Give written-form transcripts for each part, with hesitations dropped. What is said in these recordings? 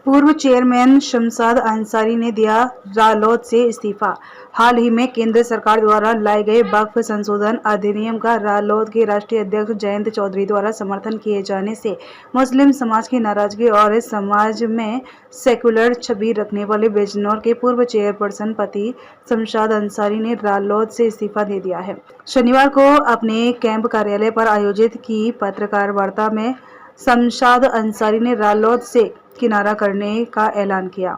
पूर्व चेयरमैन शमशाद अंसारी ने दिया रालोद से इस्तीफा। हाल ही में केंद्र सरकार द्वारा लाए गए वक्फ संशोधन अधिनियम का रालोद के राष्ट्रीय अध्यक्ष जयंत चौधरी द्वारा समर्थन किए जाने से मुस्लिम समाज की नाराजगी और समाज में सेकुलर छवि रखने वाले बिजनौर के पूर्व चेयरपर्सन पति शमशाद अंसारी ने रालोद से इस्तीफा दे दिया है। शनिवार को अपने कैंप कार्यालय पर आयोजित की पत्रकार वार्ता में शमशाद अंसारी ने रालोद से किनारा करने का ऐलान किया।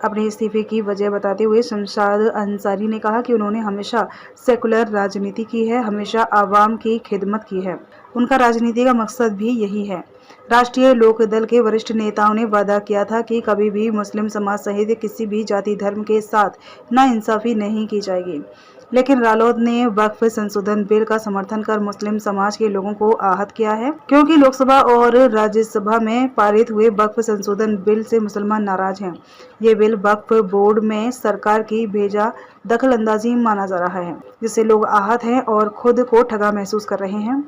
अपने इस्तीफे की वजह बताते हुए शमशाद अंसारी ने कहा कि उन्होंने हमेशा सेकुलर राजनीति की है, हमेशा आवाम की खिदमत की है। उनका राजनीति का मकसद भी यही है। राष्ट्रीय लोकदल के वरिष्ठ नेताओं ने वादा किया था कि कभी भी मुस्लिम समाज सहित किसी भी जाति धर्म के साथ नाइंसाफी नहीं की जाएगी, लेकिन रालोद ने वक्फ संशोधन बिल का समर्थन कर मुस्लिम समाज के लोगों को आहत किया है, क्योंकि लोकसभा और राज्यसभा में पारित हुए वक्फ संशोधन बिल से मुसलमान नाराज हैं। ये बिल वक्फ बोर्ड में सरकार की बेजा दखलंदाजी माना जा रहा है, जिससे लोग आहत हैं और खुद को ठगा महसूस कर रहे हैं।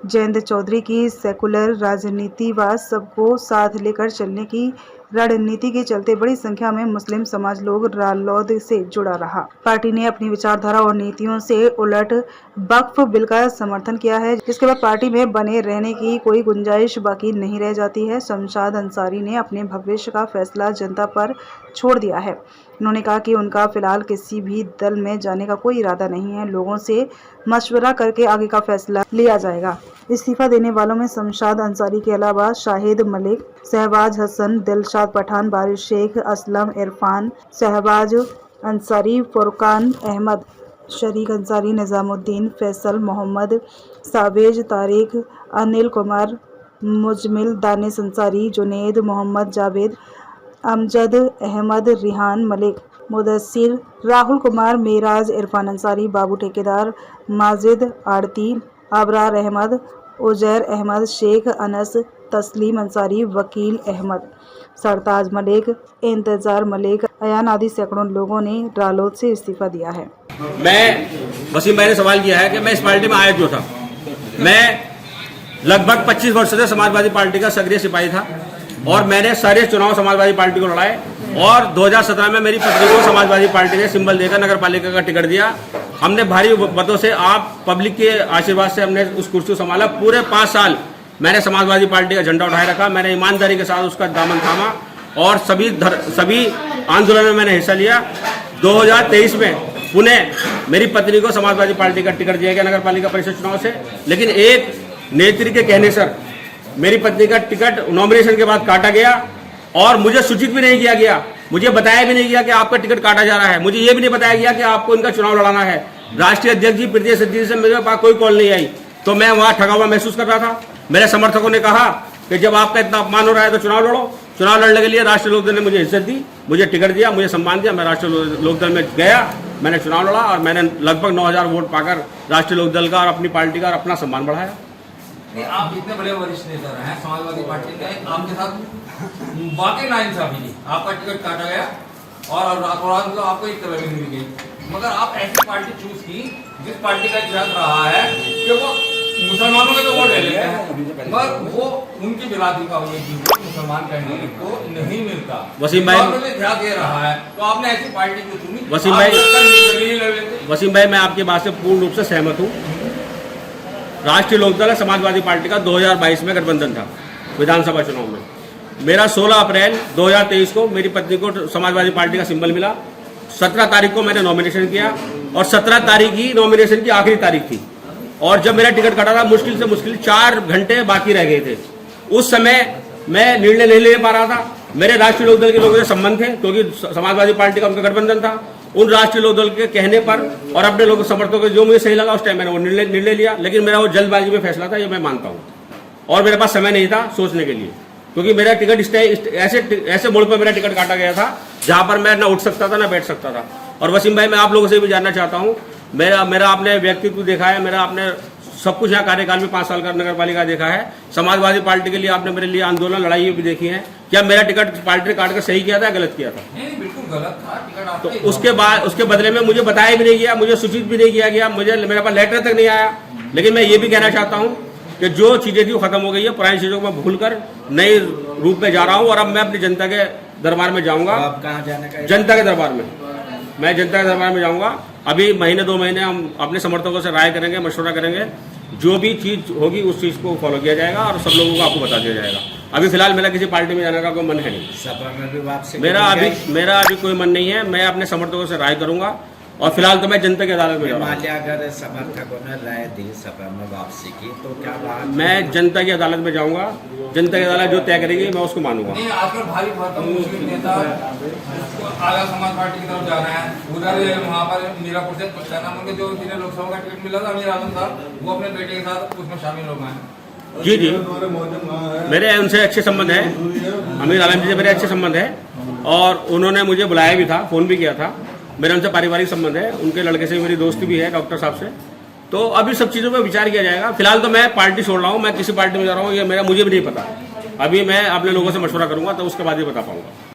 जयंत चौधरी की सेकुलर राजनीति व सबको साथ लेकर चलने की रणनीति के चलते बड़ी संख्या में मुस्लिम समाज लोग रालोद से जुड़ा रहा। पार्टी ने अपनी विचारधारा और नीतियों से उलट वक्फ बिल का समर्थन किया है, जिसके बाद पार्टी में बने रहने की कोई गुंजाइश बाकी नहीं रह जाती है। शमशाद अंसारी ने अपने भविष्य का फैसला जनता पर छोड़ दिया है। उन्होंने कहा कि उनका फिलहाल किसी भी दल में जाने का कोई इरादा नहीं है। लोगों से मशवरा करके आगे का फैसला लिया जाएगा। इस्तीफा देने वालों में शमशाद अंसारी के अलावा शाहिद मलिक, शहबाज हसन, दिलशाद पठान, बारिश शेख, असलम, इरफान, शहबाज अंसारी, फुरकान अहमद, शरीक अंसारी, निजामुद्दीन, फैसल, मोहम्मद सावेज, तारिक, अनिल कुमार, मुजमिल, दानिश अंसारी, जुनेद, मोहम्मद जावेद, अमजद अहमद, रिहान मलिक, मुदस्सिर, राहुल कुमार, मेराज, इरफान अंसारी, बाबू ठेकेदार, माजिद आड़ती, आबरार अहमद, उजैर अहमद, शेख अनस, तस्लीम अंसारी, वकील अहमद, सरताज मलिक, इंतजार मलिक, अयान आदि सैकड़ों लोगों ने रालोद से इस्तीफा दिया है। मैं वसीम भाई ने सवाल किया है कि मैं इस पार्टी में आया क्यों था। मैं लगभग 25 वर्ष से समाजवादी पार्टी का सक्रिय सिपाही था और मैंने सारे चुनाव समाजवादी पार्टी को लड़ाए और 2017 में मेरी पत्नी को समाजवादी पार्टी ने सिंबल देकर नगर पालिका का टिकट दिया। हमने भारी मतों से, आप पब्लिक के आशीर्वाद से हमने उस कुर्सी को संभाला। पूरे 5 साल मैंने समाजवादी पार्टी का झंडा उठाए रखा। मैंने ईमानदारी के साथ उसका दामन थामा और सभी आंदोलन में मैंने हिस्सा लिया। 2023 में पुनः मेरी पत्नी को समाजवादी पार्टी का टिकट दिया गया नगर पालिका परिषद चुनाव से, लेकिन एक नेत्री के कहने से मेरी पत्नी का टिकट नॉमिनेशन के बाद काटा गया और मुझे सूचित भी नहीं किया गया, मुझे बताया भी नहीं गया कि आपका टिकट काटा जा रहा है। मुझे ये भी नहीं बताया गया कि आपको इनका चुनाव लड़ाना है। राष्ट्रीय अध्यक्ष जी प्रीति सिद्धि से मेरे पास कोई कॉल नहीं आई, तो मैं वहां ठगा हुआ महसूस कर रहा था। मेरे समर्थकों ने कहा कि जब आपका इतना अपमान हो रहा है तो चुनाव लड़ो। चुनाव लड़ने के लिए राष्ट्रीय लोकदल ने मुझे इज्जत दी, मुझे टिकट दिया, मुझे सम्मान दिया। मैं राष्ट्रीय लोकदल में गया, मैंने चुनाव लड़ा और मैंने लगभग 9000 वोट पाकर राष्ट्रीय लोकदल का और अपनी पार्टी का और अपना सम्मान बढ़ाया। आप इतने बड़े वरिष्ठ नेता रहे हैं समाजवादी पार्टी के, आपके साथ वाकई नाइंसाफी थी। आपका टिकट काटा गया और रातों रात मतलब आपको एक तरह मिल गई, मगर आप ऐसी पार्टी चूज की जिस पार्टी का इतिहास रहा है कि वो मुसलमानों के तो वोट ले लेते हैं, मगर वो उनकी बिरादरी का मुसलमान कहने को नहीं मिलता। वसीम भाई ध्यान दे रहा है, तो आपने ऐसी पार्टी को चुनी। वसीम भाई मैं आपकी बात से पूर्ण रूप से सहमत हूँ। राष्ट्रीय लोकदल समाजवादी पार्टी का 2022 में गठबंधन था विधानसभा चुनाव में। मेरा 16 अप्रैल 2023 को मेरी पत्नी को समाजवादी पार्टी का सिंबल मिला। 17 तारीख को मैंने नॉमिनेशन किया और 17 तारीख ही नॉमिनेशन की आखिरी तारीख थी और जब मेरा टिकट कटा था मुश्किल से मुश्किल 4 घंटे बाकी रह गए थे। उस समय मैं निर्णय नहीं ले पा रहा था। मेरे राष्ट्रीय लोकदल के लोगों से संबंध थे क्योंकि समाजवादी पार्टी का उनका गठबंधन था। उन राष्ट्रीय लोकदल के कहने पर और अपने लोगों समर्थकों को जो मुझे सही लगा उस टाइम मैंने वो निर्णय लिया, लेकिन मेरा वो जल्दबाजी में फैसला था, ये मैं मानता हूँ। और मेरे पास समय नहीं था सोचने के लिए, क्योंकि मेरा टिकट ऐसे मोड़ पर मेरा टिकट काटा गया था जहाँ पर मैं ना उठ सकता था ना बैठ सकता था। और वसीम भाई मैं आप लोगों से भी जानना चाहता हूँ, मेरा आपने व्यक्तित्व देखा है, मेरा आपने सब कुछ यहाँ कार्यकाल में 5 साल का नगर पालिका देखा है। समाजवादी पार्टी के लिए आपने मेरे लिए आंदोलन लड़ाई भी देखी है। क्या मेरा टिकट पार्टी ने काट कर सही किया था, गलत किया था? नहीं, बिल्कुल गलत था टिकट। तो उसके बदले में मुझे बताया भी नहीं गया, मुझे सूचित भी नहीं किया गया, मेरे पास लेटर तक नहीं आया। लेकिन मैं ये भी कहना चाहता हूँ कि जो चीज़ें थी वो खत्म हो गई है। पुरानी चीज़ों को मैं भूल कर नए रूप में जा रहा हूँ और अब मैं अपनी जनता के दरबार में जाऊंगा। आप कहाँ जाने का? जनता के दरबार में, मैं जनता के दरबार में जाऊंगा। अभी महीने 2 महीने हम अपने समर्थकों से राय करेंगे, मशवरा करेंगे, जो भी चीज़ होगी उस चीज़ को फॉलो किया जाएगा और सब लोगों को आपको बता दिया जाएगा। अभी फिलहाल मेरा किसी पार्टी में जाने का कोई मन है नहीं। सपा में भी वापसी? मेरा अभी कोई मन नहीं है। मैं अपने समर्थकों से राय करूंगा और फिलहाल तो मैं जनता की अदालत में जा रहा हूँ। मान लिया अगर समर्थकों ने राय दी सपा में वापसी की तो क्या बात? मैं जनता की अदालत में जाऊंगा, जनता की अदालत जो तय करेगी मैं उसको मानूंगा। नहीं, आजकल भारी भरकम मुस्लिम नेता आला समाज पार्टी की तरफ जा रहे हैं। उधर वहाँ पर मीरापुर से क्या नाम उनके जो जिन्हें लोकसभा का टिकट मिला था अमीर आजम साहब, वो अपने बेटे के साथ उसमें शामिल हो गए हैं। जी जी, मेरे उनसे अच्छे संबंध है, अमीर आलम जी से मेरे अच्छे संबंध है और उन्होंने मुझे बुलाया भी था, फ़ोन भी किया था। मेरे उनसे पारिवारिक संबंध है, उनके लड़के से मेरी दोस्ती भी है डॉक्टर साहब से। तो अभी सब चीज़ों पर विचार किया जाएगा। फिलहाल तो मैं पार्टी छोड़ रहा हूँ, मैं किसी पार्टी में जा रहा हूँ ये मुझे भी नहीं पता। अभी मैं अपने लोगों से मशवरा करूंगा तो उसके बाद ही बता पाऊंगा।